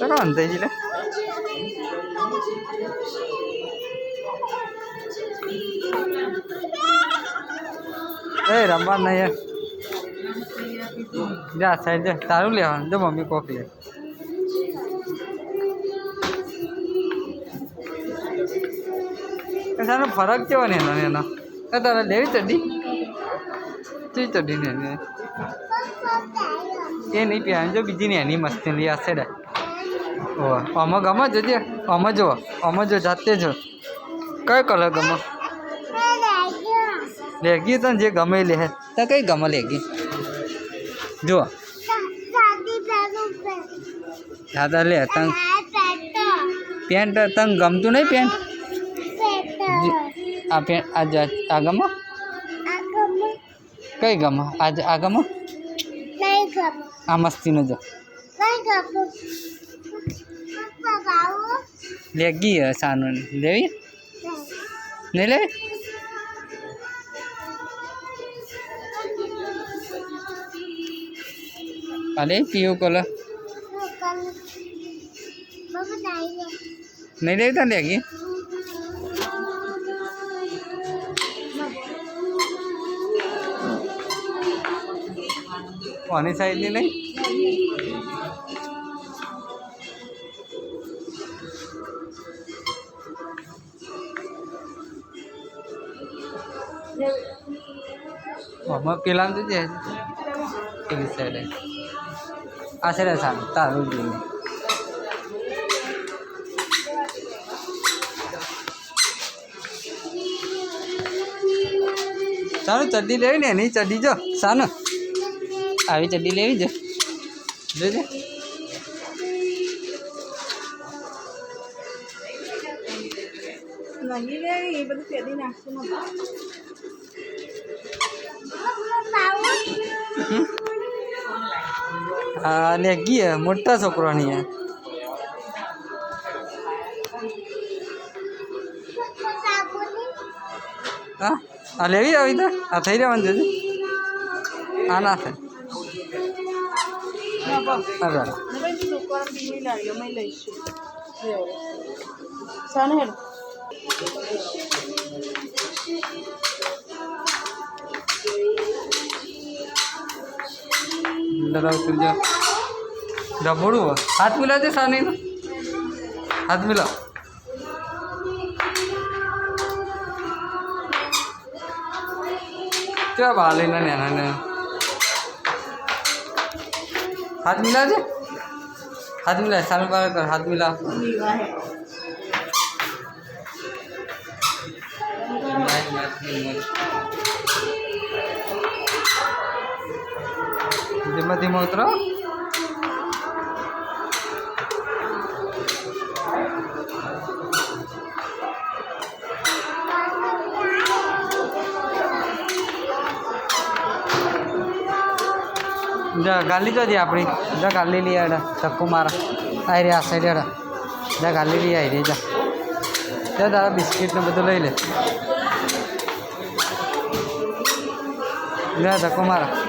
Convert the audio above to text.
તો કોણ થઈ ગયું એ રમવા નહીં જા સાઈડ જા તારું લેવાનું જો મમ્મી કોક લે તારો ફરક કેવો ને એનો એનો તારે લેવી ચડ્ડી ચી ચડ્ડી ને એ નહીં પીવાની જો બીજી ને એની મસ્તી લઈ આ સાઈડ ઓ આમાં ગમે જોજે આમાં જો જાતે જો કયો કલર ગમે લેગી તને જે ગમે લે તો કઈ ગમે લેગી જો દાદા લે તંગ પેન્ટ તંગ ગમતું નહીં પેન્ટ આ પેન્ટ આ ગમે કઈ ગમે આજે આ ગમે આ મસ્તીનું જો લેગી સાનું લેવી નહીં લેવી અરે પીવું કલર નહીં લેવી તો લેગી કોની સાઈડની નહીં પેલા તો છે પેલી સાઈડે આ સાઈડે સારું તારું જોઈએ સારું ચડ્ડી લેવી ને એની ચડ્ડી જો સાનું આવી ચડ્ડી લેવી છે જોજે હા લેગી મોટા છોકરાની હા આ લેવી આવી તો આ થઈ રહેવાનું જોજે આ ના થાય ડબોડું હાથ મિલાવજે સાની હાથ મિલાવ क्या बाल ना नैना ने हाथ मिला जे हाथ मिला साल बार कर हाथ मिला धीमा धीमा उतरो जा गाली तो जी अपनी जा गाली लिया चक्कू मारा आई रे आ साइड जा गाली ली आई रे जा दादा बिस्किट ने बदल ले जा चक्कू मारा